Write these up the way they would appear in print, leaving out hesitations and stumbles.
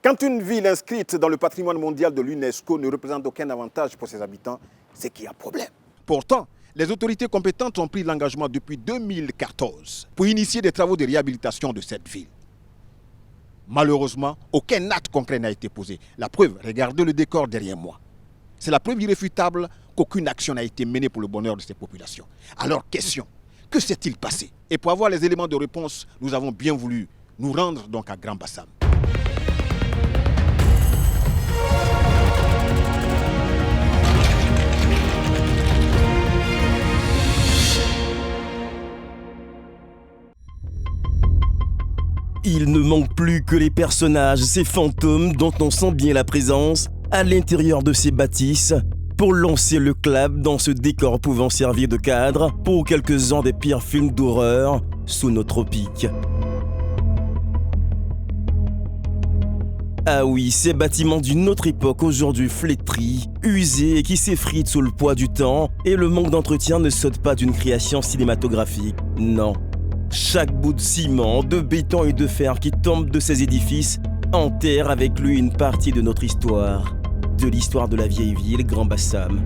Quand une ville inscrite dans le patrimoine mondial de l'UNESCO ne représente aucun avantage pour ses habitants, c'est qu'il y a problème. Pourtant, les autorités compétentes ont pris l'engagement depuis 2014 pour initier des travaux de réhabilitation de cette ville. Malheureusement, aucun acte concret n'a été posé. La preuve, regardez le décor derrière moi. C'est la preuve irréfutable qu'aucune action n'a été menée pour le bonheur de ces populations. Alors, question, que s'est-il passé? Et pour avoir les éléments de réponse, nous avons bien voulu nous rendre donc à Grand Bassam. Il ne manque plus que les personnages, ces fantômes dont on sent bien la présence à l'intérieur de ces bâtisses pour lancer le clap dans ce décor pouvant servir de cadre pour quelques-uns des pires films d'horreur sous nos tropiques. Ah oui, ces bâtiments d'une autre époque aujourd'hui flétris, usés et qui s'effritent sous le poids du temps et le manque d'entretien ne saute pas d'une création cinématographique, non. Chaque bout de ciment, de béton et de fer qui tombe de ces édifices enterre avec lui une partie de notre histoire, de l'histoire de la vieille ville Grand Bassam.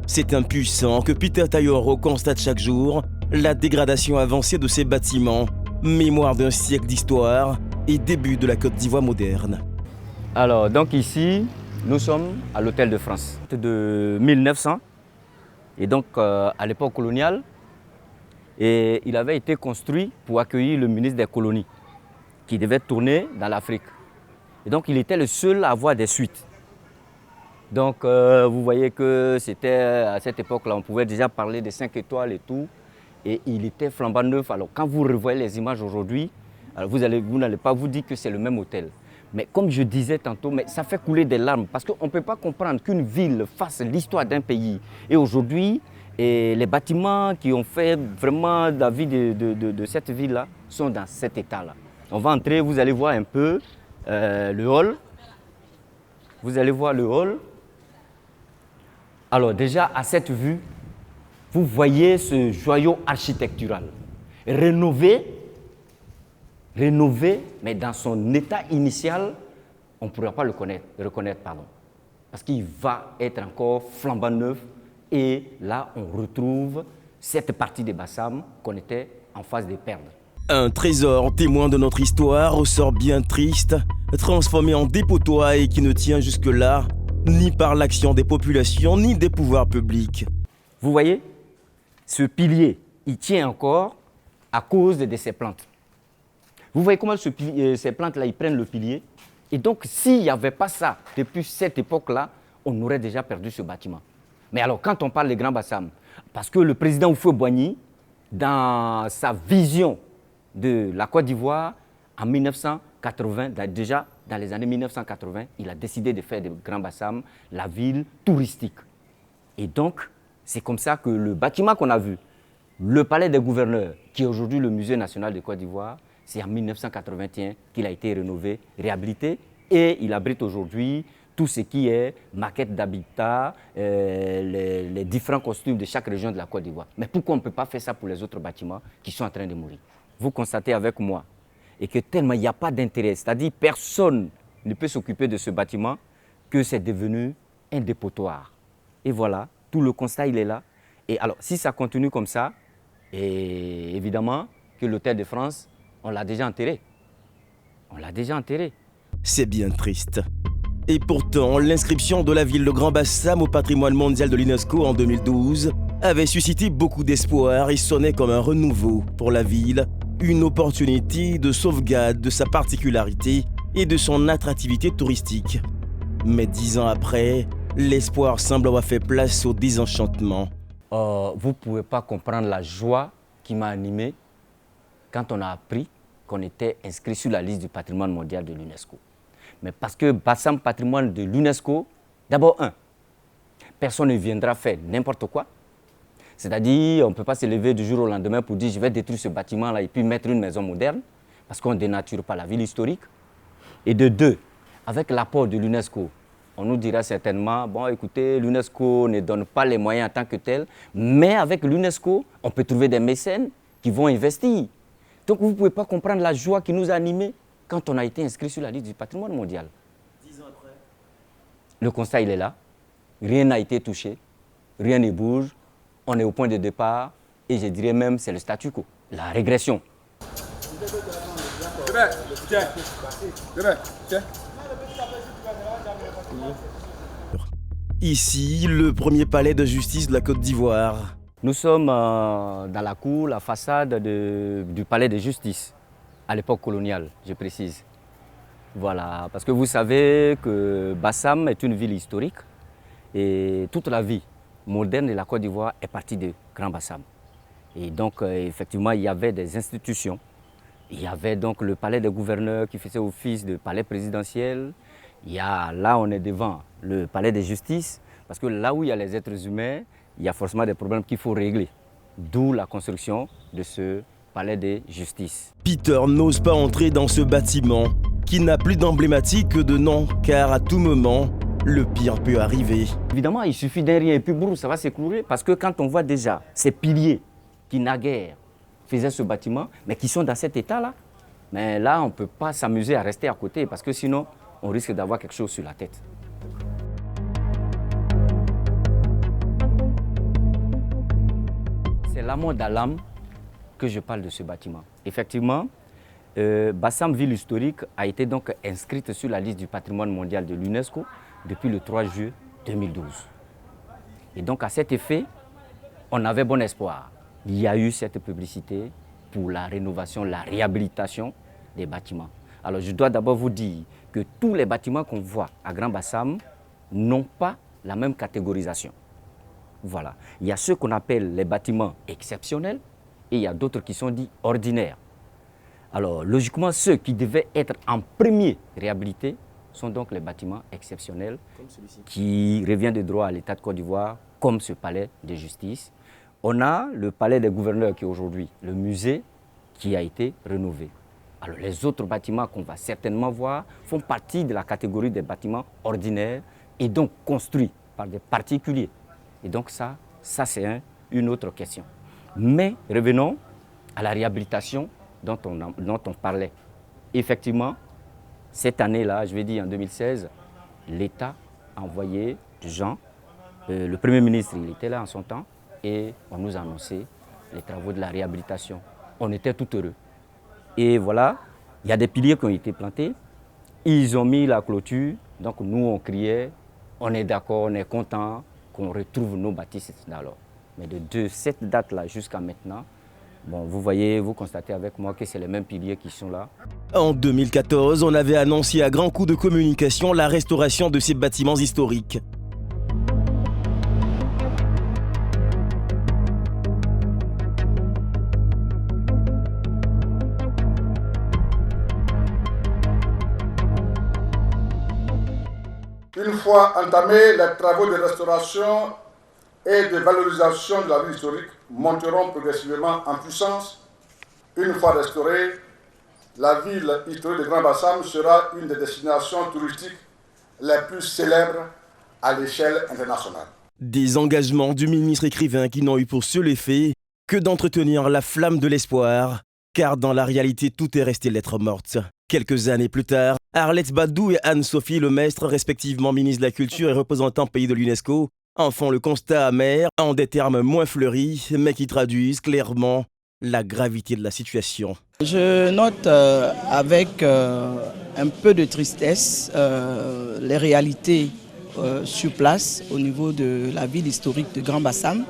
C'est impuissant que Peter Tayoro constate chaque jour la dégradation avancée de ces bâtiments, mémoire d'un siècle d'histoire et début de la Côte d'Ivoire moderne. Alors, donc ici, nous sommes à l'Hôtel de France de 1900. Et donc, à l'époque coloniale, et il avait été construit pour accueillir le ministre des colonies, qui devait tourner dans l'Afrique. Et donc, il était le seul à avoir des suites. Donc, vous voyez que c'était à cette époque-là, on pouvait déjà parler des 5 étoiles et tout. Et il était flambant neuf. Alors, quand vous revoyez les images aujourd'hui, vous n'allez pas vous dire que c'est le même hôtel. Mais comme je disais tantôt, mais ça fait couler des larmes parce qu'on ne peut pas comprendre qu'une ville fasse l'histoire d'un pays. Et aujourd'hui, les bâtiments qui ont fait vraiment la vie de cette ville-là sont dans cet état-là. On va entrer, vous allez voir un peu le hall. Vous allez voir le hall. Alors déjà, à cette vue, vous voyez ce joyau architectural rénové, mais dans son état initial, on ne pourra pas le reconnaître. Parce qu'il va être encore flambant neuf. Et là, on retrouve cette partie de Bassam qu'on était en phase de perdre. Un trésor témoin de notre histoire au sort bien triste, transformé en dépotoir et qui ne tient jusque-là ni par l'action des populations, ni des pouvoirs publics. Vous voyez, ce pilier, il tient encore à cause de ces plantes. Vous voyez comment ces plantes-là, ils prennent le pilier. Et donc, s'il n'y avait pas ça, depuis cette époque-là, on aurait déjà perdu ce bâtiment. Mais alors, quand on parle de Grand Bassam, parce que le président Houphouët-Boigny, dans sa vision de la Côte d'Ivoire, en 1980, déjà dans les années 1980, il a décidé de faire de Grand Bassam la ville touristique. Et donc, c'est comme ça que le bâtiment qu'on a vu, le palais des gouverneurs, qui est aujourd'hui le musée national de Côte d'Ivoire, c'est en 1981 qu'il a été rénové, réhabilité, et il abrite aujourd'hui tout ce qui est maquette d'habitat, les différents costumes de chaque région de la Côte d'Ivoire. Mais pourquoi on ne peut pas faire ça pour les autres bâtiments qui sont en train de mourir? Vous constatez avec moi, et que tellement il n'y a pas d'intérêt, c'est-à-dire personne ne peut s'occuper de ce bâtiment, que c'est devenu un dépotoir. Et voilà, tout le constat, il est là. Et alors, si ça continue comme ça, et évidemment que l'Hôtel de France, on l'a déjà enterré. On l'a déjà enterré. C'est bien triste. Et pourtant, l'inscription de la ville de Grand Bassam au patrimoine mondial de l'UNESCO en 2012 avait suscité beaucoup d'espoir et sonnait comme un renouveau pour la ville, une opportunité de sauvegarde de sa particularité et de son attractivité touristique. Mais 10 ans après, l'espoir semble avoir fait place au désenchantement. Vous ne pouvez pas comprendre la joie qui m'a animé quand on a appris qu'on était inscrit sur la liste du patrimoine mondial de l'UNESCO. Mais parce que Bassam, patrimoine de l'UNESCO, d'abord, personne ne viendra faire n'importe quoi. C'est-à-dire, on ne peut pas se lever du jour au lendemain pour dire je vais détruire ce bâtiment-là et puis mettre une maison moderne, parce qu'on ne dénature pas la ville historique. Et de deux, avec l'apport de l'UNESCO, on nous dira certainement, bon écoutez, l'UNESCO ne donne pas les moyens en tant que tel, mais avec l'UNESCO, on peut trouver des mécènes qui vont investir. Donc vous ne pouvez pas comprendre la joie qui nous a animés quand on a été inscrit sur la liste du patrimoine mondial. 10 ans après. Le constat, il est là. Rien n'a été touché. Rien ne bouge. On est au point de départ. Et je dirais même c'est le statu quo, la régression. Ici, le premier palais de justice de la Côte d'Ivoire. Nous sommes dans la cour, la façade du palais de justice, à l'époque coloniale, je précise. Voilà, parce que vous savez que Bassam est une ville historique et toute la vie moderne de la Côte d'Ivoire est partie de Grand Bassam. Et donc, effectivement, il y avait des institutions. Il y avait donc le palais des gouverneurs qui faisait office de palais présidentiel. Là, on est devant le palais de justice, parce que là où il y a les êtres humains, il y a forcément des problèmes qu'il faut régler. D'où la construction de ce palais de justice. Peter n'ose pas entrer dans ce bâtiment qui n'a plus d'emblématique que de nom, car à tout moment, le pire peut arriver. Évidemment, il suffit d'un rien et puis boum, ça va s'écrouler, parce que quand on voit déjà ces piliers qui naguère faisaient ce bâtiment, mais qui sont dans cet état-là, mais là, on ne peut pas s'amuser à rester à côté, parce que sinon, on risque d'avoir quelque chose sur la tête. C'est l'amont d'Alam que je parle de ce bâtiment. Effectivement, Bassam, ville historique, a été donc inscrite sur la liste du patrimoine mondial de l'UNESCO depuis le 3 juillet 2012. Et donc, à cet effet, on avait bon espoir. Il y a eu cette publicité pour la rénovation, la réhabilitation des bâtiments. Alors, je dois d'abord vous dire que tous les bâtiments qu'on voit à Grand Bassam n'ont pas la même catégorisation. Voilà. Il y a ceux qu'on appelle les bâtiments exceptionnels et il y a d'autres qui sont dits ordinaires. Alors, logiquement, ceux qui devaient être en premier réhabilités sont donc les bâtiments exceptionnels qui reviennent de droit à l'État de Côte d'Ivoire, comme ce palais de justice. On a le palais des gouverneurs qui est aujourd'hui le musée qui a été rénové. Alors les autres bâtiments qu'on va certainement voir font partie de la catégorie des bâtiments ordinaires et donc construits par des particuliers. Et donc ça c'est une autre question. Mais revenons à la réhabilitation dont on parlait. Effectivement, cette année-là, je vais dire en 2016, l'État a envoyé des gens. Le Premier ministre, il était là en son temps. Et on nous a annoncé les travaux de la réhabilitation. On était tout heureux. Et voilà, il y a des piliers qui ont été plantés. Ils ont mis la clôture. Donc nous, on criait, on est d'accord, on est content qu'on retrouve nos bâtisses d'alors. Mais de cette date-là jusqu'à maintenant, bon, vous voyez, vous constatez avec moi que c'est les mêmes piliers qui sont là. En 2014, on avait annoncé à grands coups de communication la restauration de ces bâtiments historiques. Une fois entamés, les travaux de restauration et de valorisation de la ville historique monteront progressivement en puissance. Une fois restaurée, la ville historique de Grand Bassam sera une des destinations touristiques les plus célèbres à l'échelle internationale. Des engagements du ministre écrivain qui n'ont eu pour seul effet que d'entretenir la flamme de l'espoir, car dans la réalité, tout est resté lettre morte. Quelques années plus tard, Arlette Badou et Anne-Sophie Lemestre, respectivement ministre de la Culture et représentant pays de l'UNESCO, en font le constat amer en des termes moins fleuris, mais qui traduisent clairement la gravité de la situation. Je note avec un peu de tristesse les réalités sur place au niveau de la ville historique de Grand Bassam.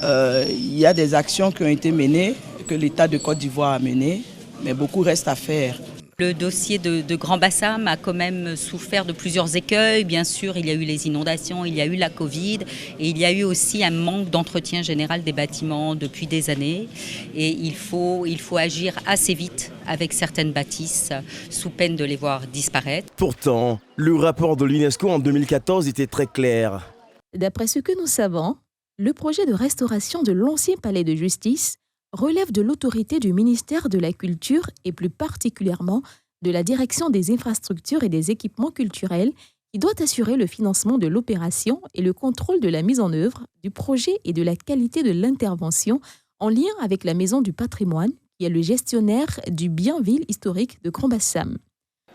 Il y a des actions qui ont été menées, que l'État de Côte d'Ivoire a menées, mais beaucoup reste à faire. Le dossier de Grand Bassam a quand même souffert de plusieurs écueils. Bien sûr, il y a eu les inondations, il y a eu la Covid et il y a eu aussi un manque d'entretien général des bâtiments depuis des années. Et il faut agir assez vite avec certaines bâtisses sous peine de les voir disparaître. Pourtant, le rapport de l'UNESCO en 2014 était très clair. D'après ce que nous savons, le projet de restauration de l'ancien palais de justice relève de l'autorité du ministère de la Culture et plus particulièrement de la Direction des infrastructures et des équipements culturels qui doit assurer le financement de l'opération et le contrôle de la mise en œuvre du projet et de la qualité de l'intervention en lien avec la Maison du patrimoine qui est le gestionnaire du bien ville historique de Grand Bassam.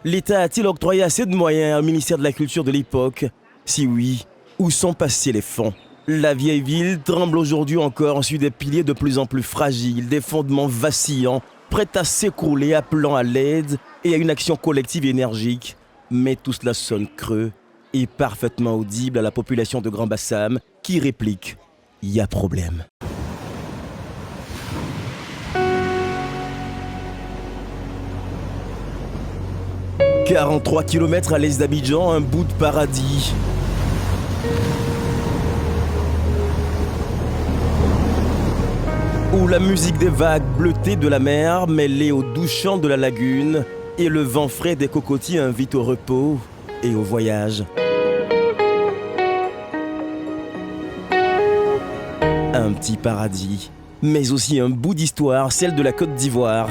L'État a-t-il octroyé assez de moyens au ministère de la Culture de l'époque? Si oui, où sont passés les fonds? La vieille ville tremble aujourd'hui encore sur des piliers de plus en plus fragiles, des fondements vacillants, prêts à s'écrouler, appelant à l'aide et à une action collective énergique. Mais tout cela sonne creux et parfaitement audible à la population de Grand Bassam qui réplique « Il y a problème ». 43 km à l'est d'Abidjan, un bout de paradis. Où la musique des vagues bleutées de la mer mêlée aux doux chants de la lagune et le vent frais des cocotiers invite au repos et au voyage. Un petit paradis, mais aussi un bout d'histoire, celle de la Côte d'Ivoire.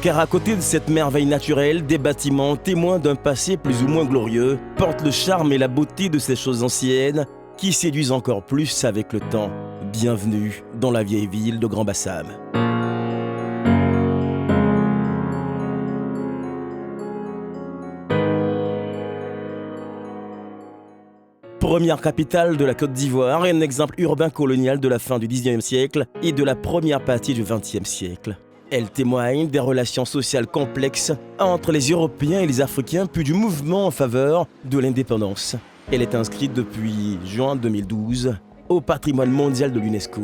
Car à côté de cette merveille naturelle, des bâtiments témoins d'un passé plus ou moins glorieux portent le charme et la beauté de ces choses anciennes qui séduisent encore plus avec le temps. Bienvenue dans la vieille ville de Grand Bassam. Première capitale de la Côte d'Ivoire et un exemple urbain colonial de la fin du XIXe siècle et de la première partie du XXe siècle. Elle témoigne des relations sociales complexes entre les Européens et les Africains, puis du mouvement en faveur de l'indépendance. Elle est inscrite depuis juin 2012 au patrimoine mondial de l'UNESCO.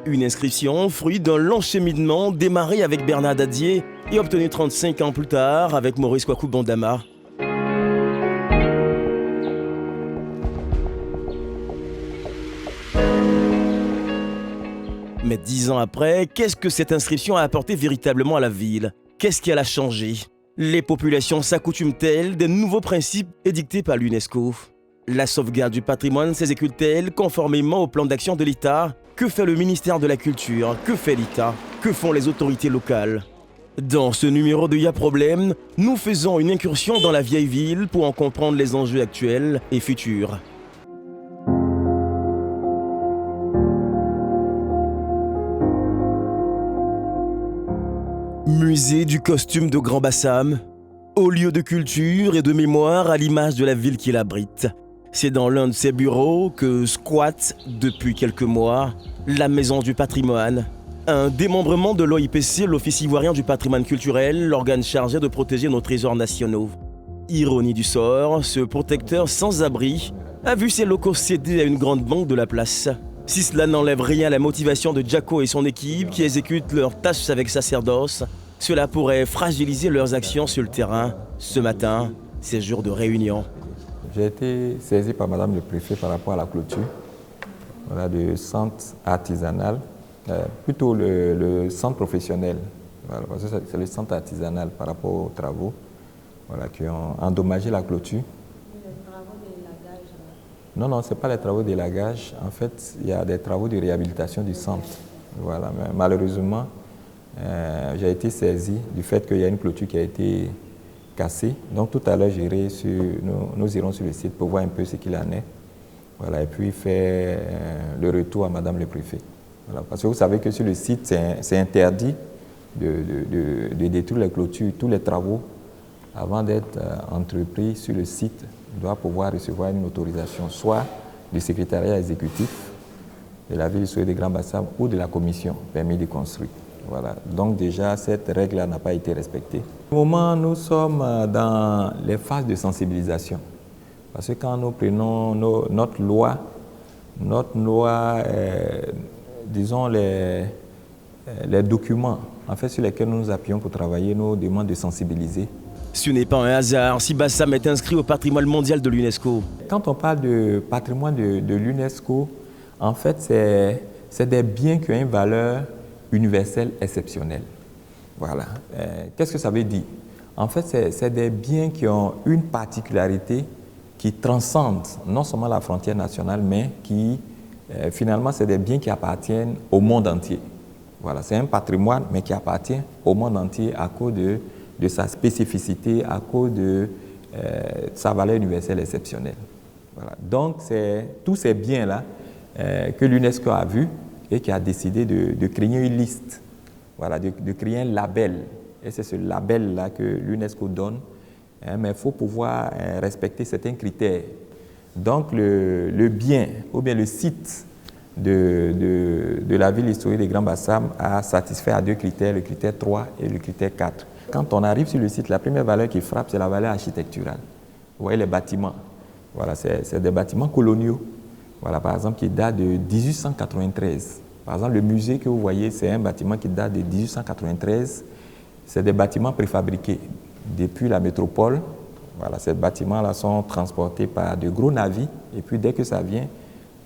Une inscription fruit d'un long cheminement démarré avec Bernard Dadier et obtenu 35 ans plus tard avec Maurice Kwaku Bondama. Mais 10 ans après, qu'est-ce que cette inscription a apporté véritablement à la ville? Qu'est-ce qui a changé? Les populations s'accoutument-elles des nouveaux principes édictés par l'UNESCO? La sauvegarde du patrimoine s'exécute-t-elle conformément au plan d'action de l'État? Que fait le ministère de la Culture? Que fait l'État? Que font les autorités locales? Dans ce numéro de Y'a Problème, nous faisons une incursion dans la vieille ville pour en comprendre les enjeux actuels et futurs. Musée du costume de Grand Bassam, haut lieu de culture et de mémoire à l'image de la ville qui l'abrite. C'est dans l'un de ses bureaux que squatte, depuis quelques mois, la Maison du Patrimoine, un démembrement de l'OIPC, l'Office ivoirien du patrimoine culturel, l'organe chargé de protéger nos trésors nationaux. Ironie du sort, ce protecteur sans abri a vu ses locaux cédés à une grande banque de la place. Si cela n'enlève rien à la motivation de Jaco et son équipe qui exécutent leurs tâches avec sacerdoce, cela pourrait fragiliser leurs actions sur le terrain. Ce matin, c'est jour de réunion. J'ai été saisi par Madame le Préfet par rapport à la clôture du centre artisanal, plutôt le centre professionnel. Voilà, parce que c'est le centre artisanal par rapport aux travaux qui ont endommagé la clôture. Les travaux d'élagage? Non, ce n'est pas les travaux d'élagage. En fait, il y a des travaux de réhabilitation du centre. Voilà, mais malheureusement, j'ai été saisi du fait qu'il y a une clôture qui a été cassée. Donc tout à l'heure, nous irons sur le site pour voir un peu ce qu'il en est. Voilà, et puis faire le retour à Madame le Préfet. Voilà, parce que vous savez que sur le site, c'est interdit de détruire les clôtures, tous les travaux, avant d'être entrepris sur le site, doit pouvoir recevoir une autorisation, soit du secrétariat exécutif de la ville de Grand Bassam ou de la commission permis de construire. Voilà. Donc déjà, cette règle-là n'a pas été respectée. Au moment, nous sommes dans les phases de sensibilisation. Parce que quand nous prenons notre loi, disons les documents en fait, sur lesquels nous nous appuyons pour travailler, nous demandent de sensibiliser. Ce n'est pas un hasard si Bassam est inscrit au patrimoine mondial de l'UNESCO. Quand on parle de patrimoine de l'UNESCO, en fait, c'est des biens qui ont une valeur universelle exceptionnelle. Voilà. Qu'est-ce que ça veut dire? En fait, c'est des biens qui ont une particularité qui transcende non seulement la frontière nationale, mais qui, finalement, c'est des biens qui appartiennent au monde entier. Voilà, c'est un patrimoine, mais qui appartient au monde entier à cause de sa spécificité, à cause de sa valeur universelle exceptionnelle. Voilà. Donc, c'est tous ces biens-là que l'UNESCO a vus et qui a décidé de créer une liste, voilà, de créer un label. Et c'est ce label-là que l'UNESCO donne, hein, mais il faut pouvoir respecter certains critères. Donc le bien ou bien le site de la ville historique de Grand Bassam a satisfait à 2 critères, le critère 3 et le critère 4. Quand on arrive sur le site, la première valeur qui frappe, c'est la valeur architecturale. Vous voyez les bâtiments, voilà, c'est des bâtiments coloniaux, voilà, par exemple, qui datent de 1893. Par exemple, le musée que vous voyez, c'est un bâtiment qui date de 1893. C'est des bâtiments préfabriqués depuis la métropole. Voilà, ces bâtiments-là sont transportés par de gros navires et puis dès que ça vient,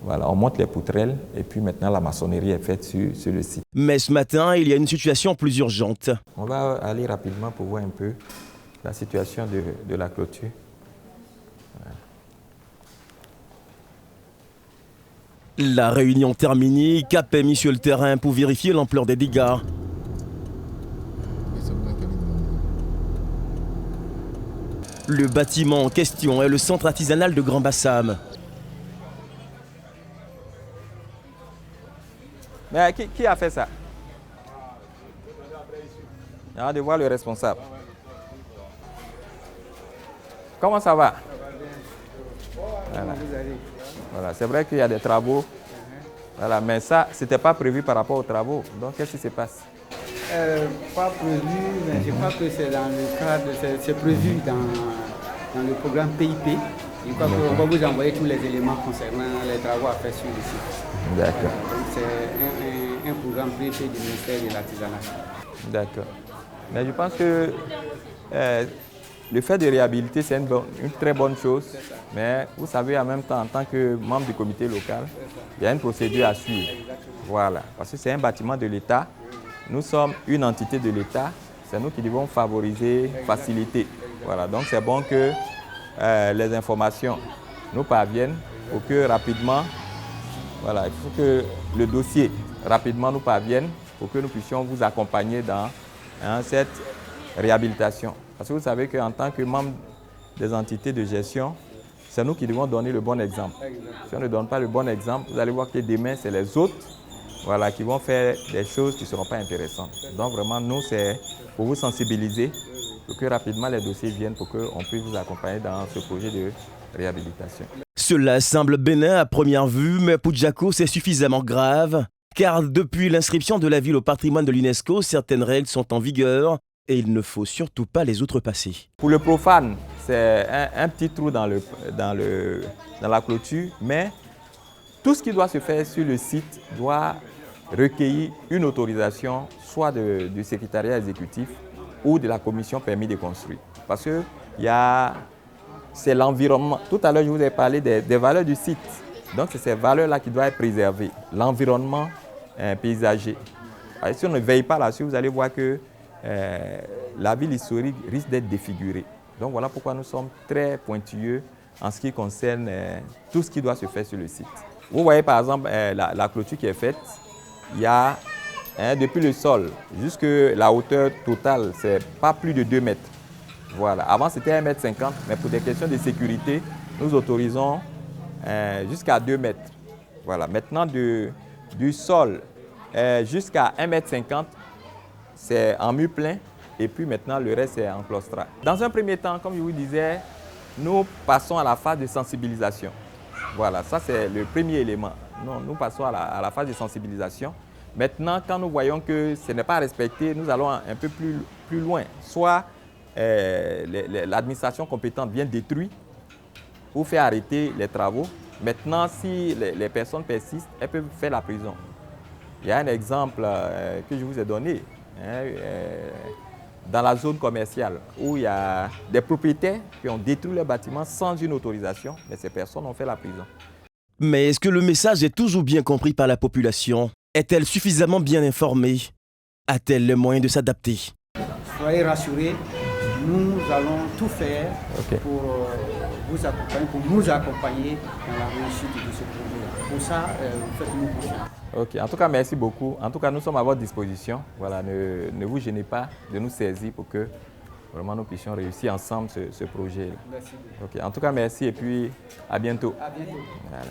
voilà, on monte les poutrelles et puis maintenant la maçonnerie est faite sur le site. Mais ce matin, il y a une situation plus urgente. On va aller rapidement pour voir un peu la situation de la clôture. Voilà. La réunion terminée, Cap est mis sur le terrain pour vérifier l'ampleur des dégâts. Le bâtiment en question est le centre artisanal de Grand Bassam. Mais qui a fait ça? On va devoir le responsable. Comment ça va? Voilà. Voilà. C'est vrai qu'il y a des travaux, voilà, mais ça, ce n'était pas prévu par rapport aux travaux. Donc, qu'est-ce qui se passe? Pas prévu, mais je crois que c'est dans le cadre, c'est prévu dans le programme PIP. Je crois qu'on va vous envoyer tous les éléments concernant les travaux à faire sur le site. D'accord. C'est un programme PIP du ministère de l'Artisanat. D'accord. Mais je pense que le fait de réhabiliter, c'est une très bonne chose. Mais vous savez, en même temps, en tant que membre du comité local, il y a une procédure à suivre. Voilà. Parce que c'est un bâtiment de l'État. Nous sommes une entité de l'État, c'est nous qui devons favoriser, faciliter. Voilà, donc c'est bon que les informations nous parviennent pour que rapidement, voilà, il faut que le dossier rapidement nous parvienne pour que nous puissions vous accompagner dans cette réhabilitation. Parce que vous savez qu'en tant que membre des entités de gestion, c'est nous qui devons donner le bon exemple. Si on ne donne pas le bon exemple, vous allez voir que demain, c'est les autres, voilà, qui vont faire des choses qui ne seront pas intéressantes. Donc vraiment, nous, c'est pour vous sensibiliser, pour que rapidement les dossiers viennent, pour qu'on puisse vous accompagner dans ce projet de réhabilitation. Cela semble bénin à première vue, mais pour Jaco, c'est suffisamment grave, car depuis l'inscription de la ville au patrimoine de l'UNESCO, certaines règles sont en vigueur et il ne faut surtout pas les outrepasser. Pour le profane, c'est un petit trou dans la clôture, mais tout ce qui doit se faire sur le site doit recueillir une autorisation, soit du secrétariat exécutif ou de la commission permis de construire. Parce que c'est l'environnement. Tout à l'heure, je vous ai parlé des valeurs du site. Donc, c'est ces valeurs-là qui doivent être préservées. L'environnement paysager. Alors, si on ne veille pas là-dessus, vous allez voir que la ville historique risque d'être défigurée. Donc, voilà pourquoi nous sommes très pointilleux en ce qui concerne tout ce qui doit se faire sur le site. Vous voyez par exemple la clôture qui est faite, il y a depuis le sol jusque la hauteur totale, c'est pas plus de 2 mètres. Voilà. Avant c'était 1,50 m, mais pour des questions de sécurité, nous autorisons jusqu'à 2 mètres. Voilà. Maintenant du sol jusqu'à 1,50 m, c'est en mur plein et puis maintenant le reste c'est en claustral. Dans un premier temps, comme je vous disais, nous passons à la phase de sensibilisation. Voilà, ça c'est le premier élément. Nous passons à la phase de sensibilisation. Maintenant, quand nous voyons que ce n'est pas respecté, nous allons un peu plus loin. Soit l'administration compétente vient détruire ou faire arrêter les travaux. Maintenant, si les personnes persistent, elles peuvent faire la prison. Il y a un exemple que je vous ai donné. Dans la zone commerciale, où il y a des propriétaires qui ont détruit le bâtiment sans une autorisation, mais ces personnes ont fait la prison. Mais est-ce que le message est toujours bien compris par la population? Est-elle suffisamment bien informée? A-t-elle les moyens de s'adapter? Soyez rassurés, nous allons tout faire pour vous accompagner, pour nous accompagner dans la réussite de ce projet. Pour ça, faites-nous confiance. Ok, en tout cas, merci beaucoup. En tout cas, nous sommes à votre disposition. Voilà, ne vous gênez pas de nous saisir pour que vraiment nous puissions réussir ensemble ce projet. Merci. Ok, en tout cas, merci et puis à bientôt. À bientôt. Voilà.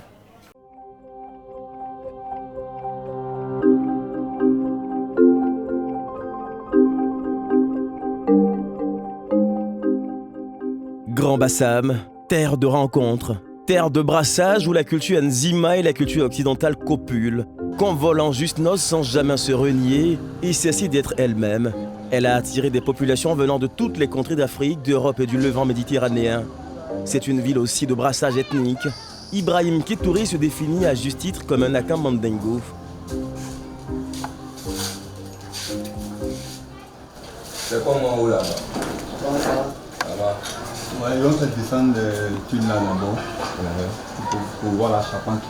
Grand Bassam, terre de rencontre, terre de brassage où la culture Nzima et la culture occidentale copulent, convolant juste noces sans jamais se renier et cesser d'être elle-même. Elle a attiré des populations venant de toutes les contrées d'Afrique, d'Europe et du Levant méditerranéen. C'est une ville aussi de brassage ethnique. Ibrahim Kitouré se définit à juste titre comme un Akan Mandingo. C'est comment où là-bas? Ça va. Ouais, ils vont se descendre de thunes là d'abord pour voir la charpente.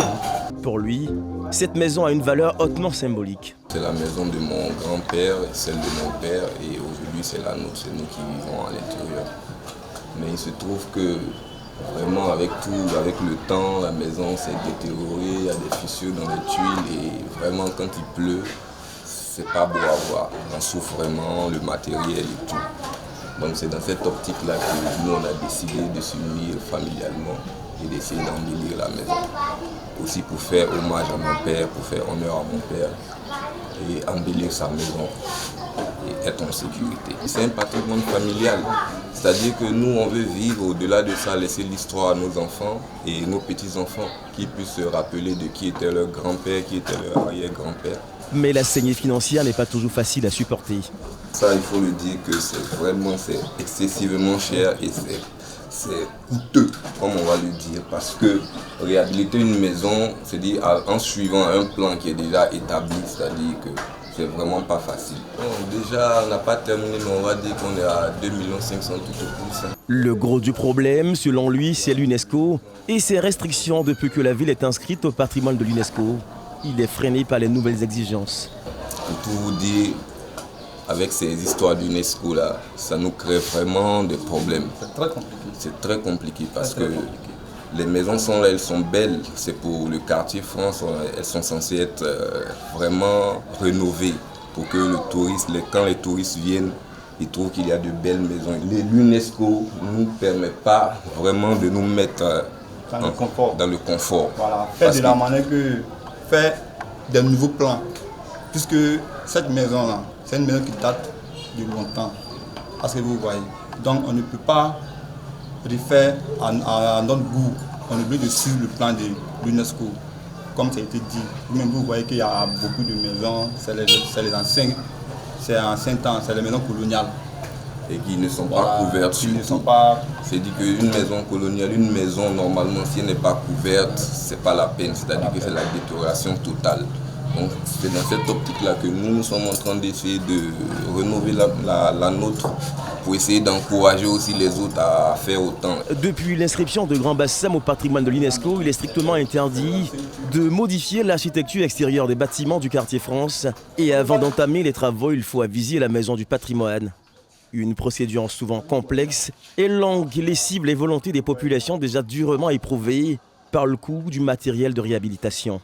Pour lui, cette maison a une valeur hautement symbolique. C'est la maison de mon grand-père, celle de mon père, et aujourd'hui c'est la nôtre, c'est nous qui vivons à l'intérieur. Mais il se trouve que vraiment avec le temps, la maison s'est détériorée, il y a des fissures dans les tuiles et vraiment quand il pleut, c'est pas beau à voir. On souffre vraiment, le matériel et tout. Donc c'est dans cette optique-là que nous on a décidé de s'unir familialement et d'essayer d'embellir la maison. Aussi pour faire hommage à mon père, pour faire honneur à mon père et embellir sa maison et être en sécurité. C'est un patrimoine familial, c'est-à-dire que nous on veut vivre au-delà de ça, laisser l'histoire à nos enfants et nos petits-enfants qui puissent se rappeler de qui était leur grand-père, qui était leur arrière-grand-père. Mais la saignée financière n'est pas toujours facile à supporter. Ça, il faut le dire que c'est excessivement cher et c'est coûteux, comme on va le dire, parce que réhabiliter une maison, c'est-à-dire en suivant un plan qui est déjà établi, c'est-à-dire que c'est vraiment pas facile. Bon, déjà, on n'a pas terminé, mais on va dire qu'on est à 2 500 000 tout au plus. Le gros du problème, selon lui, c'est l'UNESCO et ses restrictions depuis que la ville est inscrite au patrimoine de l'UNESCO. Il est freiné par les nouvelles exigences. Pour tout vous dire, avec ces histoires d'UNESCO là, ça nous crée vraiment des problèmes. C'est très compliqué. C'est très compliqué parce que les maisons sont là, elles sont belles. C'est pour le quartier France, elles sont censées être vraiment rénovées pour que quand les touristes viennent, ils trouvent qu'il y a de belles maisons. L'UNESCO ne nous permet pas vraiment de nous mettre dans le confort. Voilà, faire de la manière que faire des nouveaux plans. Puisque cette maison-là, c'est une maison qui date de longtemps. Parce que vous voyez. Donc on ne peut pas refaire à notre goût. On est obligé de suivre le plan de l'UNESCO. Comme ça a été dit. Vous-même vous voyez qu'il y a beaucoup de maisons, c'est les anciens. C'est ancien temps, c'est les maisons coloniales. Et qui ne sont pas couvertes. C'est dit qu'une maison coloniale, une maison normalement, si elle n'est pas couverte, c'est pas la peine. C'est-à-dire que c'est la détérioration totale. Donc c'est dans cette optique-là que nous sommes en train d'essayer de rénover la nôtre pour essayer d'encourager aussi les autres à faire autant. Depuis l'inscription de Grand Bassam au patrimoine de l'UNESCO, il est strictement interdit de modifier l'architecture extérieure des bâtiments du quartier France. Et avant d'entamer les travaux, il faut aviser la maison du patrimoine. Une procédure souvent complexe et longue qui lessive les volontés des populations déjà durement éprouvées par le coût du matériel de réhabilitation.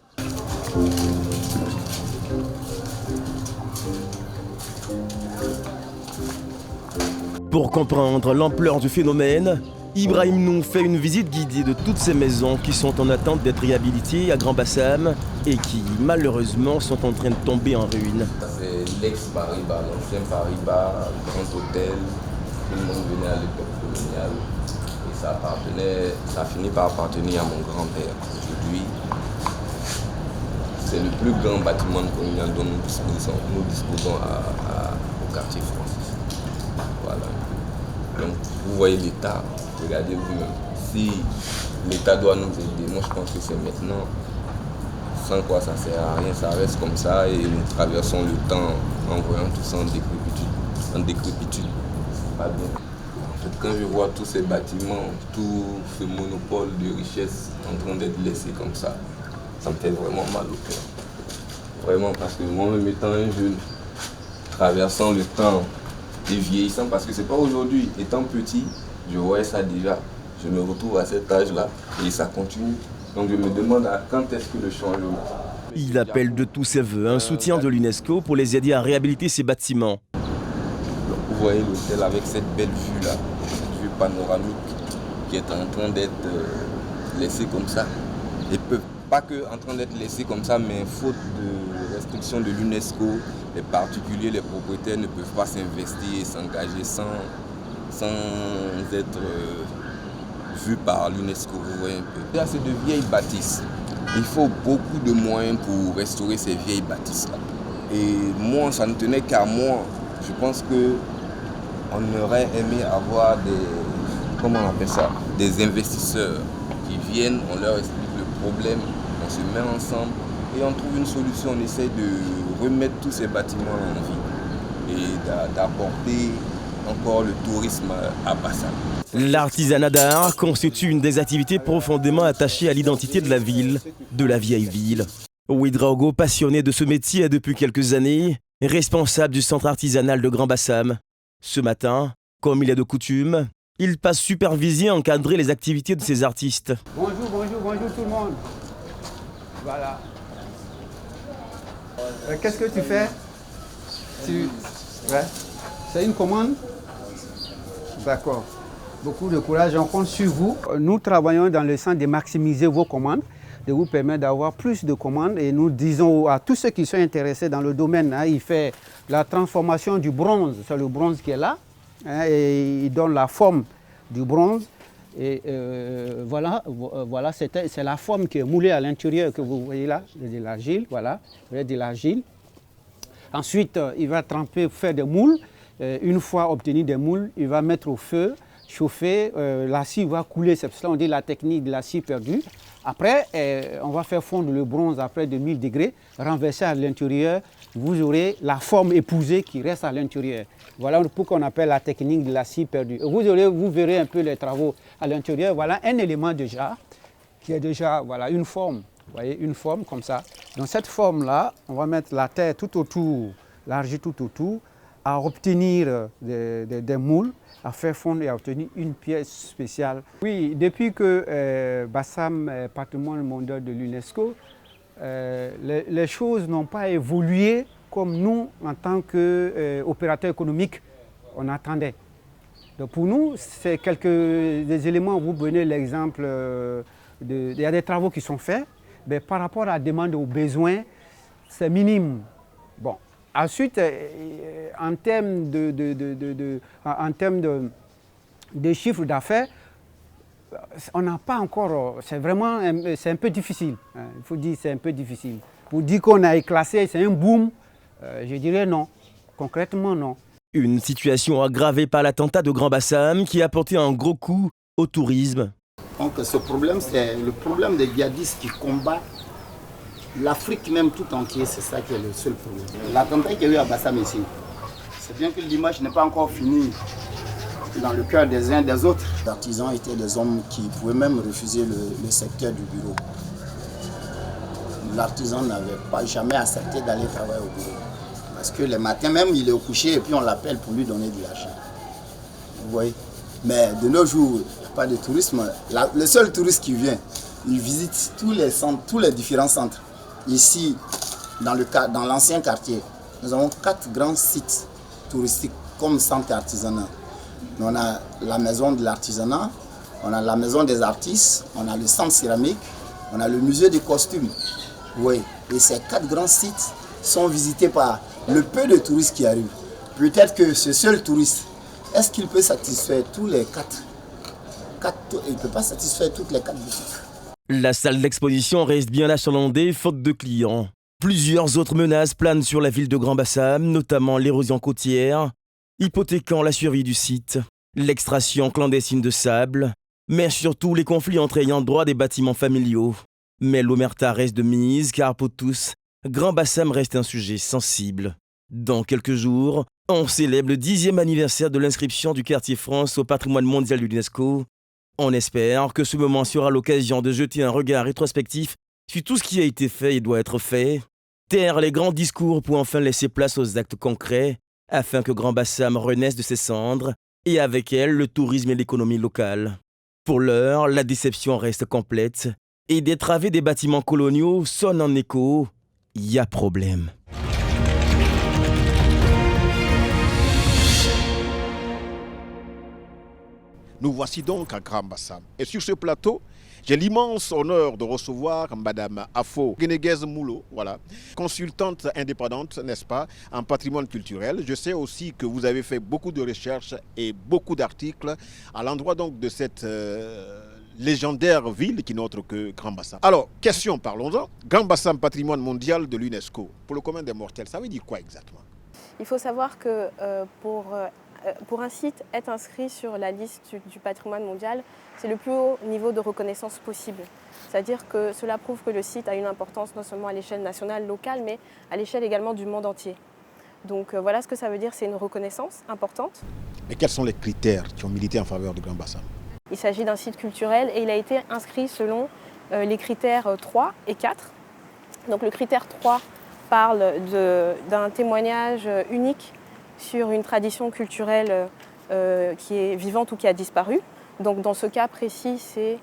Pour comprendre l'ampleur du phénomène, Ibrahim nous fait une visite guidée de toutes ces maisons qui sont en attente d'être réhabilitées à Grand Bassam et qui, malheureusement, sont en train de tomber en ruine. C'est l'ex-Paris-Bar, l'ancien Paris-Bar, le grand hôtel. Tout le monde venait à l'époque coloniale et ça a fini par appartenir à mon grand-père. Aujourd'hui, c'est le plus grand bâtiment colonial dont nous disposons au quartier France. Voilà. Donc vous voyez l'État, regardez vous-même. Si l'État doit nous aider, moi je pense que c'est maintenant. Sans quoi ça ne sert à rien, ça reste comme ça et nous traversons le temps en voyant tout ça en décrépitude. C'est pas bien. En fait, quand je vois tous ces bâtiments, tout ce monopole de richesse en train d'être laissé comme ça me fait vraiment mal au cœur. Vraiment, parce que moi-même étant un jeune, traversant le temps et vieillissant, parce que c'est pas aujourd'hui, étant petit, je voyais ça déjà. Je me retrouve à cet âge-là et ça continue. Donc je me demande quand est-ce que le changement. Il appelle de tous ses voeux un soutien de l'UNESCO pour les aider à réhabiliter ces bâtiments. Donc, vous voyez l'hôtel avec cette belle vue-là, cette vue panoramique qui est en train d'être laissée comme ça. Et pas que en train d'être laissée comme ça, mais faute de restrictions de l'UNESCO, les particuliers, les propriétaires ne peuvent pas s'investir et s'engager sans être vu par l'UNESCO, vous voyez un peu. Là, c'est de vieilles bâtisses. Il faut beaucoup de moyens pour restaurer ces vieilles bâtisses-là. Et moi, ça ne tenait qu'à moi. Je pense qu'on aurait aimé avoir comment on appelle ça, des investisseurs qui viennent, on leur explique le problème, on se met ensemble et on trouve une solution. On essaie de remettre tous ces bâtiments en vie et d'apporter encore le tourisme à Bassam. L'artisanat d'art constitue une des activités profondément attachées à l'identité de la ville, de la vieille ville. Ouedraogo, passionné de ce métier depuis quelques années, est responsable du centre artisanal de Grand Bassam. Ce matin, comme il est de coutume, il passe superviser et encadrer les activités de ses artistes. Bonjour tout le monde. Voilà. Qu'est-ce que tu fais? Ouais. C'est une commande? D'accord. Beaucoup de courage, on compte sur vous. Nous travaillons dans le sens de maximiser vos commandes, de vous permettre d'avoir plus de commandes. Et nous disons à tous ceux qui sont intéressés dans le domaine, il fait la transformation du bronze, c'est le bronze qui est là, et il donne la forme du bronze. Et voilà, c'est la forme qui est moulée à l'intérieur que vous voyez là, de l'argile, voilà, vous voyez de l'argile. Ensuite, il va tremper, faire des moules. Une fois obtenu des moules, il va mettre au feu, chauffer, la scie va couler, c'est cela on dit la technique de la scie perdue. Après, on va faire fondre le bronze à près de 1000 degrés, renverser à l'intérieur, vous aurez la forme épousée qui reste à l'intérieur. Voilà pourquoi on appelle la technique de la scie perdue. Vous verrez un peu les travaux à l'intérieur. Voilà un élément déjà, qui est déjà voilà, une forme. Vous voyez, une forme comme ça. Dans cette forme-là, on va mettre la terre tout autour, l'argile tout autour, à obtenir des moules, à faire fondre et à obtenir une pièce spéciale. Oui, depuis que Bassam est patrimoine mondial de l'UNESCO, les choses n'ont pas évolué comme nous, en tant qu'opérateurs économiques, on attendait. Donc pour nous, c'est des éléments, vous prenez l'exemple, il y a des travaux qui sont faits, mais par rapport à la demande aux besoins, c'est minime. Bon. Ensuite, en termes de chiffre d'affaires, on n'a pas encore, c'est un peu difficile. Il faut dire c'est un peu difficile. Pour dire qu'on a éclaté, c'est un boom, je dirais non. Concrètement, non. Une situation aggravée par l'attentat de Grand Bassam qui a porté un gros coup au tourisme. Donc ce problème, c'est le problème des djihadistes qui combattent l'Afrique même tout entière, c'est ça qui est le seul problème. L'attentat qu'il y a eu à Bassam ici, c'est bien que l'image n'est pas encore finie dans le cœur des uns des autres. Les artisans étaient des hommes qui pouvaient même refuser le secteur du bureau. L'artisan n'avait jamais accepté d'aller travailler au bureau. Parce que le matin même, il est au coucher et puis on l'appelle pour lui donner de l'argent. Vous voyez? Mais de nos jours, il n'y a pas de tourisme. Le seul touriste qui vient, il visite tous les centres, tous les différents centres. Ici, dans l'ancien quartier, nous avons 4 grands sites touristiques comme centre artisanal. On a la maison de l'artisanat, on a la maison des artistes, on a le centre céramique, on a le musée des costumes. Oui. Et ces 4 grands sites sont visités par le peu de touristes qui arrivent. Peut-être que ce seul touriste, est-ce qu'il peut satisfaire tous les 4? Il ne peut pas satisfaire toutes les 4 boutiques. La salle d'exposition reste bien achalandée, faute de clients. Plusieurs autres menaces planent sur la ville de Grand Bassam, notamment l'érosion côtière, hypothéquant la survie du site, l'extraction clandestine de sable, mais surtout les conflits entre ayants droit des bâtiments familiaux. Mais l'omerta reste de mise, car pour tous, Grand Bassam reste un sujet sensible. Dans quelques jours, on célèbre le 10e anniversaire de l'inscription du quartier France au patrimoine mondial de l'UNESCO. On espère que ce moment sera l'occasion de jeter un regard rétrospectif sur tout ce qui a été fait et doit être fait, taire les grands discours pour enfin laisser place aux actes concrets, afin que Grand Bassam renaisse de ses cendres, et avec elle le tourisme et l'économie locale. Pour l'heure, la déception reste complète, et des travées des bâtiments coloniaux sonnent en écho. Il y a problème. Nous voici donc à Grand Bassam. Et sur ce plateau, j'ai l'immense honneur de recevoir Madame Afo Guénéguez Moulo, voilà, consultante indépendante, n'est-ce pas, en patrimoine culturel. Je sais aussi que vous avez fait beaucoup de recherches et beaucoup d'articles à l'endroit donc de cette légendaire ville qui n'est autre que Grand Bassam. Alors, question, parlons-en. Grand Bassam, patrimoine mondial de l'UNESCO. Pour le commun des mortels, ça veut dire quoi exactement? Il faut savoir que pour un site être inscrit sur la liste du patrimoine mondial, c'est le plus haut niveau de reconnaissance possible. C'est-à-dire que cela prouve que le site a une importance non seulement à l'échelle nationale, locale, mais à l'échelle également du monde entier. Donc voilà ce que ça veut dire, c'est une reconnaissance importante. Mais quels sont les critères qui ont milité en faveur de Grand Bassam? Il s'agit d'un site culturel et il a été inscrit selon les critères 3 et 4. Donc le critère 3 parle d'un témoignage unique sur une tradition culturelle qui est vivante ou qui a disparu. Donc dans ce cas précis, c'est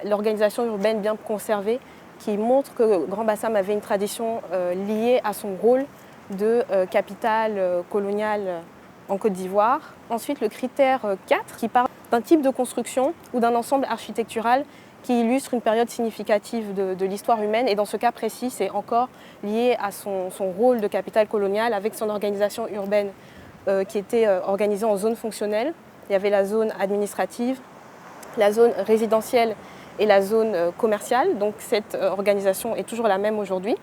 l'organisation urbaine bien conservée qui montre que Grand Bassam avait une tradition liée à son rôle de capitale coloniale en Côte d'Ivoire. Ensuite, le critère 4 qui parle d'un type de construction ou d'un ensemble architectural qui illustre une période significative de l'histoire humaine. Et dans ce cas précis, c'est encore lié à son rôle de capitale coloniale avec son organisation urbaine qui était organisée en zones fonctionnelles. Il y avait la zone administrative, la zone résidentielle et la zone commerciale. Donc cette organisation est toujours la même aujourd'hui.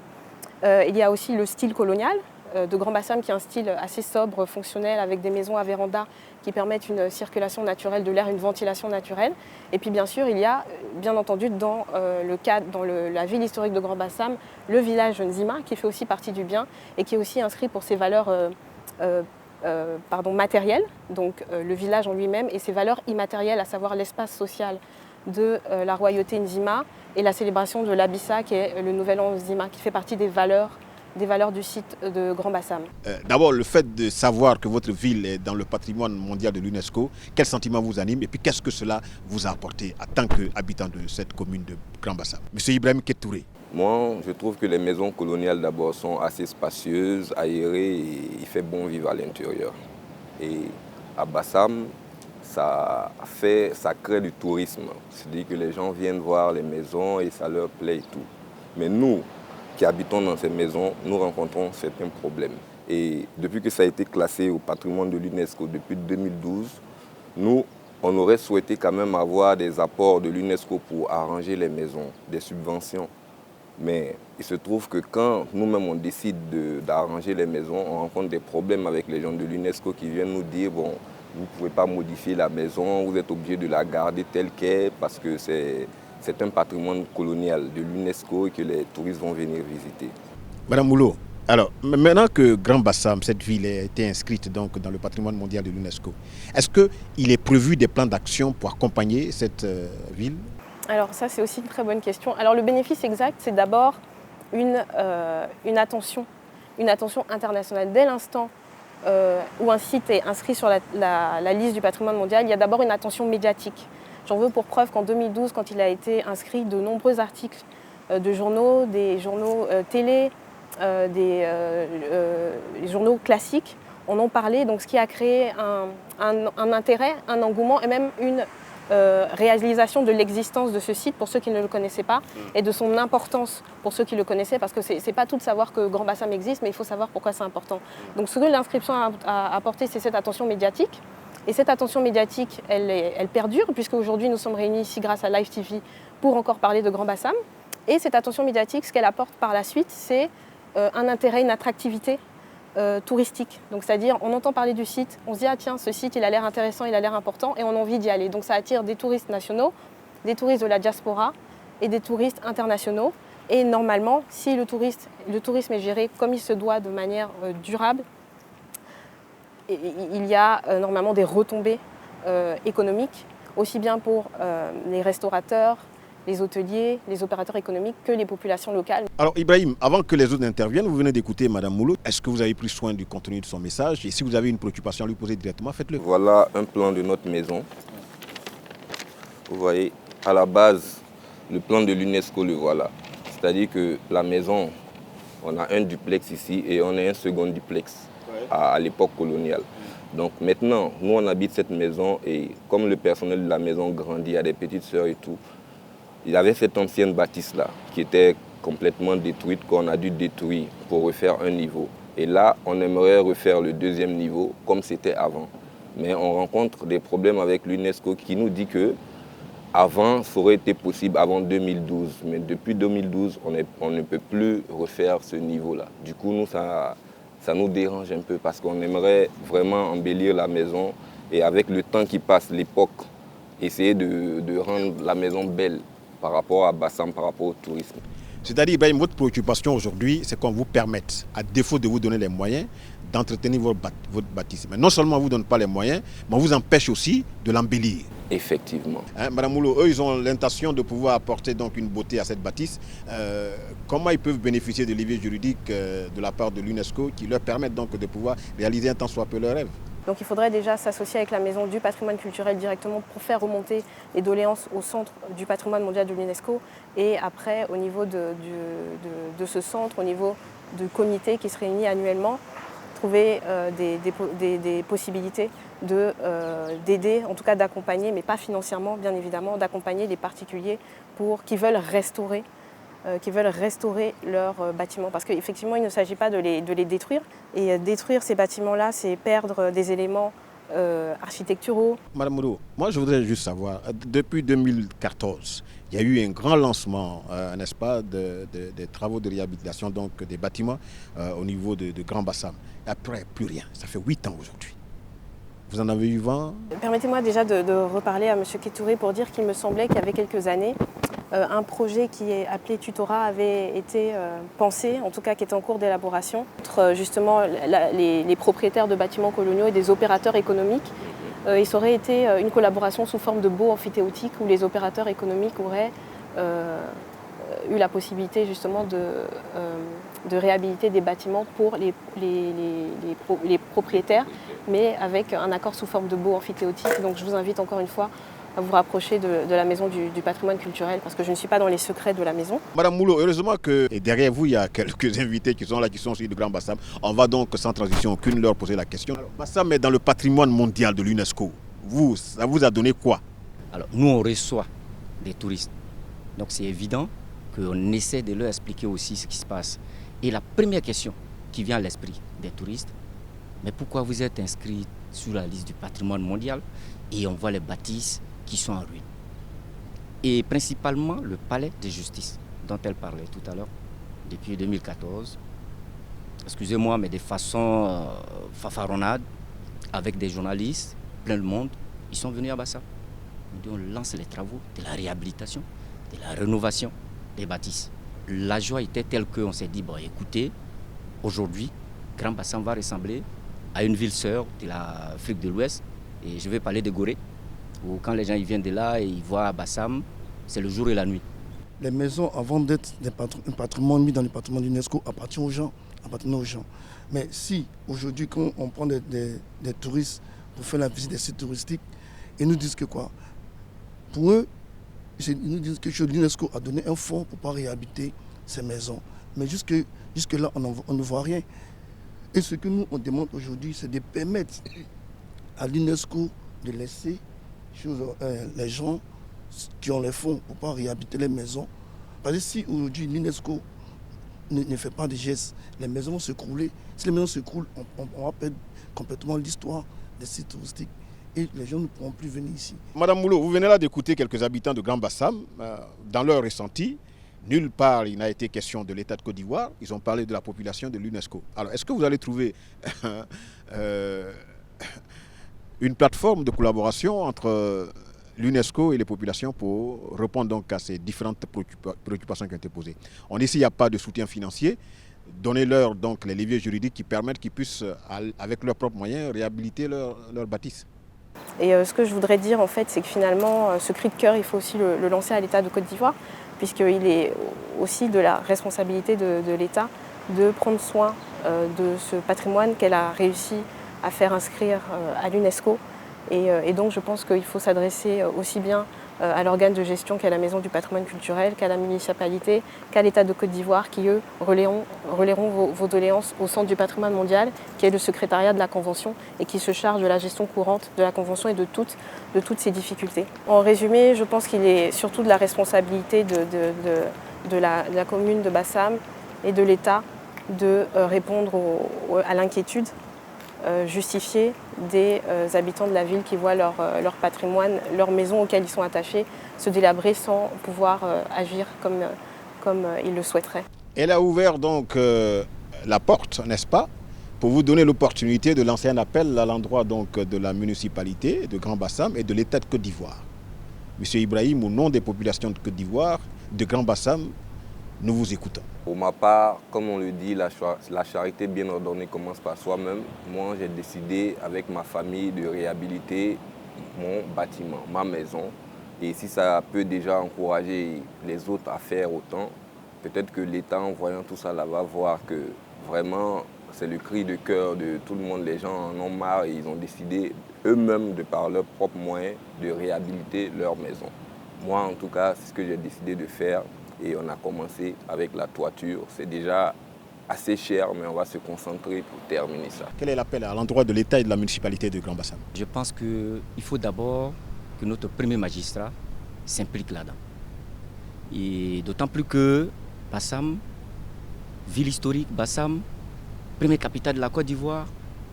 Il y a aussi le style colonial de Grand Bassam qui est un style assez sobre, fonctionnel, avec des maisons à véranda qui permettent une circulation naturelle de l'air, une ventilation naturelle. Et puis bien sûr, il y a bien entendu dans la ville historique de Grand Bassam, le village Nzima qui fait aussi partie du bien et qui est aussi inscrit pour ses valeurs matérielles, donc le village en lui-même, et ses valeurs immatérielles, à savoir l'espace social de la royauté Nzima et la célébration de l'Abissa qui est le nouvel an Nzima, qui fait partie des valeurs du site de Grand Bassam. D'abord, le fait de savoir que votre ville est dans le patrimoine mondial de l'UNESCO, quel sentiment vous anime et puis qu'est-ce que cela vous a apporté en tant qu'habitant de cette commune de Grand Bassam? Monsieur Ibrahim Ketouré. Moi, je trouve que les maisons coloniales d'abord sont assez spacieuses, aérées et il fait bon vivre à l'intérieur. Et à Bassam, ça crée du tourisme. C'est-à-dire que les gens viennent voir les maisons et ça leur plaît et tout. Mais nous, qui habitons dans ces maisons, nous rencontrons certains problèmes. Et depuis que ça a été classé au patrimoine de l'UNESCO depuis 2012, nous, on aurait souhaité quand même avoir des apports de l'UNESCO pour arranger les maisons, des subventions. Mais il se trouve que quand nous-mêmes on décide d'arranger les maisons, on rencontre des problèmes avec les gens de l'UNESCO qui viennent nous dire bon, vous ne pouvez pas modifier la maison, vous êtes obligé de la garder telle qu'elle parce que c'est un patrimoine colonial de l'UNESCO et que les touristes vont venir visiter. Madame Moulo, alors maintenant que Grand Bassam, cette ville, a été inscrite donc dans le patrimoine mondial de l'UNESCO, est-ce qu'il est prévu des plans d'action pour accompagner cette ville? Alors ça, c'est aussi une très bonne question. Alors le bénéfice exact, c'est d'abord une attention internationale. Dès l'instant où un site est inscrit sur la liste du patrimoine mondial, il y a d'abord une attention médiatique. J'en veux pour preuve qu'en 2012, quand il a été inscrit, de nombreux articles de journaux, des journaux télé, des journaux classiques en ont parlé, donc ce qui a créé un intérêt, un engouement et même une réalisation de l'existence de ce site pour ceux qui ne le connaissaient pas et de son importance pour ceux qui le connaissaient, parce que c'est pas tout de savoir que Grand Bassam existe, mais il faut savoir pourquoi c'est important. Donc ce que l'inscription a apporté, c'est cette attention médiatique. Et cette attention médiatique, elle perdure, puisque aujourd'hui nous sommes réunis ici grâce à Live TV pour encore parler de Grand Bassam. Et cette attention médiatique, ce qu'elle apporte par la suite, c'est un intérêt, une attractivité touristique. Donc c'est-à-dire, on entend parler du site, on se dit ah tiens, ce site il a l'air intéressant, il a l'air important, et on a envie d'y aller. Donc ça attire des touristes nationaux, des touristes de la diaspora et des touristes internationaux. Et normalement, si le tourisme est géré comme il se doit, de manière durable, il y a normalement des retombées économiques, aussi bien pour les restaurateurs, les hôteliers, les opérateurs économiques que les populations locales. Alors Ibrahim, avant que les autres n'interviennent, vous venez d'écouter Madame Moulo. Est-ce que vous avez pris soin du contenu de son message? Et si vous avez une préoccupation à lui poser directement, faites-le. Voilà un plan de notre maison. Vous voyez, à la base, le plan de l'UNESCO, le voilà. C'est-à-dire que la maison, on a un duplex ici et on a un second duplex à l'époque coloniale. Donc maintenant, nous on habite cette maison et comme le personnel de la maison grandit, il y a des petites sœurs et tout, il y avait cette ancienne bâtisse-là qui était complètement détruite, qu'on a dû détruire pour refaire un niveau. Et là, on aimerait refaire le deuxième niveau comme c'était avant. Mais on rencontre des problèmes avec l'UNESCO qui nous dit que avant, ça aurait été possible avant 2012. Mais depuis 2012, on ne peut plus refaire ce niveau-là. Du coup, nous, ça nous dérange un peu parce qu'on aimerait vraiment embellir la maison et avec le temps qui passe, l'époque, essayer de rendre la maison belle par rapport à Bassam, par rapport au tourisme. C'est-à-dire, Ibrahim, votre préoccupation aujourd'hui, c'est qu'on vous permette, à défaut de vous donner les moyens, d'entretenir votre bâtisse. Mais non seulement on ne vous donne pas les moyens, mais on vous empêche aussi de l'embellir. Effectivement. Madame Moulou, eux, ils ont l'intention de pouvoir apporter donc une beauté à cette bâtisse. Comment ils peuvent bénéficier de leviers juridiques de la part de l'UNESCO qui leur permettent donc de pouvoir réaliser un tant soit peu leur rêve? Donc il faudrait déjà s'associer avec la Maison du patrimoine culturel directement pour faire remonter les doléances au centre du patrimoine mondial de l'UNESCO et après au niveau de ce centre, au niveau du comité qui se réunit annuellement, trouver des possibilités d'aider, en tout cas d'accompagner, mais pas financièrement bien évidemment, d'accompagner les particuliers qui veulent restaurer leurs bâtiments. Parce qu'effectivement, il ne s'agit pas de les détruire. Et détruire ces bâtiments-là, c'est perdre des éléments architecturaux. Madame Moulou, moi je voudrais juste savoir, depuis 2014, il y a eu un grand lancement, n'est-ce pas, des travaux de réhabilitation donc, des bâtiments au niveau de Grand Bassam. Après, plus rien. Ça fait 8 ans aujourd'hui. Vous en avez eu vent? Permettez-moi déjà de reparler à M. Kétouré pour dire qu'il me semblait qu'il y avait quelques années, un projet qui est appelé Tutorat avait été pensé, en tout cas qui est en cours d'élaboration, entre justement les propriétaires de bâtiments coloniaux et des opérateurs économiques. Et ça aurait été une collaboration sous forme de baux amphithéotiques où les opérateurs économiques auraient eu la possibilité justement de réhabiliter des bâtiments pour les propriétaires, mais avec un accord sous forme de baux amphithéotiques. Donc je vous invite encore une fois à vous rapprocher de la maison du patrimoine culturel parce que je ne suis pas dans les secrets de la maison. Madame Moulou, heureusement que derrière vous, il y a quelques invités qui sont là, qui sont aussi de Grand Bassam. On va donc sans transition aucune leur poser la question. Alors, Bassam est dans le patrimoine mondial de l'UNESCO. Ça vous a donné quoi? Alors, nous, on reçoit des touristes. Donc, c'est évident qu'on essaie de leur expliquer aussi ce qui se passe. Et la première question qui vient à l'esprit des touristes, mais pourquoi vous êtes inscrit sur la liste du patrimoine mondial et on voit les bâtisses qui sont en ruine? Et principalement le palais de justice dont elle parlait tout à l'heure, depuis 2014. Excusez-moi, mais de façon fanfaronnade, avec des journalistes, plein de monde, ils sont venus à Bassam. On lance les travaux de la réhabilitation, de la rénovation des bâtisses. La joie était telle qu'on s'est dit, bon écoutez, aujourd'hui, Grand Bassam va ressembler à une ville sœur de l'Afrique de l'Ouest. Et je vais parler de Gorée, où quand les gens ils viennent de là et ils voient Bassam, c'est le jour et la nuit. Les maisons, avant d'être un patrimoine mis dans le patrimoine de l'UNESCO, appartiennent aux gens. Mais si aujourd'hui, quand on prend des touristes pour faire la visite des sites touristiques, ils nous disent que quoi? Pour eux, ils nous disent que l'UNESCO a donné un fonds pour pouvoir réhabiter ces maisons. Mais jusque-là, on ne voit rien. Et ce que nous, on demande aujourd'hui, c'est de permettre à l'UNESCO de laisser les gens qui ont les fonds pour pouvoir réhabiter les maisons. Parce que si aujourd'hui l'UNESCO ne fait pas de gestes, les maisons vont s'écrouler. Si les maisons s'écroulent, on va perdre complètement l'histoire des sites touristiques et les gens ne pourront plus venir ici. Madame Moulou, vous venez là d'écouter quelques habitants de Grand Bassam. Dans leur ressenti, nulle part il n'a été question de l'État de Côte d'Ivoire. Ils ont parlé de la population de l'UNESCO. Alors, est-ce que vous allez trouver une plateforme de collaboration entre l'UNESCO et les populations pour répondre donc à ces différentes préoccupations qui ont été posées? Ici, il n'y a pas de soutien financier. Donnez-leur donc les leviers juridiques qui permettent qu'ils puissent, avec leurs propres moyens, réhabiliter leur bâtisse. Et ce que je voudrais dire, en fait, c'est que finalement, ce cri de cœur, il faut aussi le lancer à l'État de Côte d'Ivoire, puisqu'il est aussi de la responsabilité de l'État de prendre soin de ce patrimoine qu'elle a réussi à faire inscrire à l'UNESCO. Et donc je pense qu'il faut s'adresser aussi bien à l'organe de gestion qu'est la Maison du patrimoine culturel, qu'à la municipalité, qu'à l'État de Côte d'Ivoire, qui eux relayeront vos doléances au Centre du patrimoine mondial, qui est le secrétariat de la Convention et qui se charge de la gestion courante de la Convention et de toutes ces difficultés. En résumé, je pense qu'il est surtout de la responsabilité de la commune de Bassam et de l'État de répondre à l'inquiétude justifiée des habitants de la ville qui voient leur patrimoine, leur maison auquel ils sont attachés, se délabrer sans pouvoir agir comme ils le souhaiteraient. Elle a ouvert donc la porte, n'est-ce pas, pour vous donner l'opportunité de lancer un appel à l'endroit donc de la municipalité de Grand Bassam et de l'État de Côte d'Ivoire. Monsieur Ibrahim, au nom des populations de Côte d'Ivoire, de Grand Bassam, nous vous écoutons. Pour ma part, comme on le dit, la charité bien ordonnée commence par soi-même. Moi, j'ai décidé avec ma famille de réhabiliter mon bâtiment, ma maison. Et si ça peut déjà encourager les autres à faire autant, peut-être que l'État, en voyant tout ça, là, va voir que vraiment, c'est le cri de cœur de tout le monde. Les gens en ont marre et ils ont décidé eux-mêmes, de par leurs propres moyens, de réhabiliter leur maison. Moi, en tout cas, c'est ce que j'ai décidé de faire. Et on a commencé avec la toiture. C'est déjà assez cher, mais on va se concentrer pour terminer ça. Quel est l'appel à l'endroit de l'État et de la municipalité de Grand Bassam? Je pense qu'il faut d'abord que notre premier magistrat s'implique là-dedans. Et d'autant plus que Bassam, ville historique, Bassam, première capitale de la Côte d'Ivoire,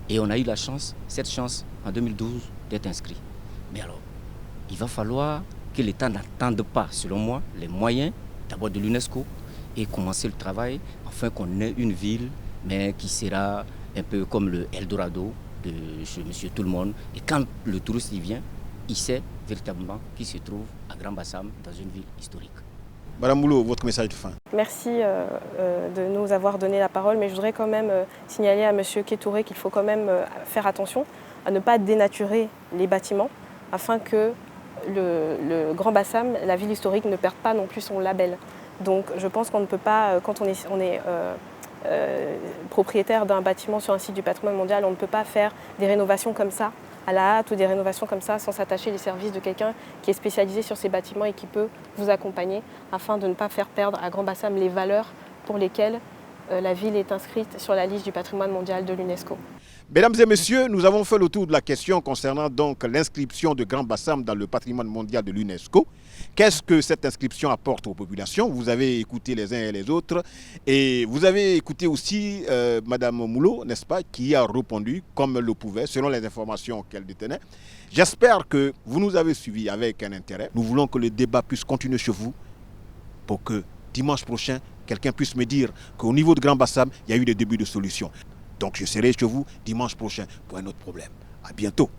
et on a eu cette chance en 2012 d'être inscrit. Mais alors, il va falloir que l'État n'attende pas, selon moi, les moyens d'abord de l'UNESCO et commencer le travail afin qu'on ait une ville mais qui sera un peu comme le Eldorado de chez Monsieur Tout-le-Monde. Et quand le touriste y vient, il sait véritablement qu'il se trouve à Grand Bassam dans une ville historique. Madame Moulot, votre message de fin. Merci de nous avoir donné la parole, mais je voudrais quand même signaler à Monsieur Kétouré qu'il faut quand même faire attention à ne pas dénaturer les bâtiments afin que le Grand Bassam, la ville historique, ne perd pas non plus son label. Donc je pense qu'on ne peut pas, quand on est propriétaire d'un bâtiment sur un site du patrimoine mondial, on ne peut pas faire des rénovations comme ça, à la hâte, ou des rénovations comme ça sans s'attacher les services de quelqu'un qui est spécialisé sur ces bâtiments et qui peut vous accompagner afin de ne pas faire perdre à Grand Bassam les valeurs pour lesquelles la ville est inscrite sur la liste du patrimoine mondial de l'UNESCO. Mesdames et messieurs, nous avons fait le tour de la question concernant donc l'inscription de Grand Bassam dans le patrimoine mondial de l'UNESCO. Qu'est-ce que cette inscription apporte aux populations? Vous avez écouté les uns et les autres et vous avez écouté aussi Madame Moulot, n'est-ce pas, qui a répondu comme elle le pouvait selon les informations qu'elle détenait. J'espère que vous nous avez suivis avec un intérêt. Nous voulons que le débat puisse continuer chez vous pour que dimanche prochain, quelqu'un puisse me dire qu'au niveau de Grand Bassam, il y a eu des débuts de solutions. Donc je serai chez vous dimanche prochain pour un autre problème. À bientôt.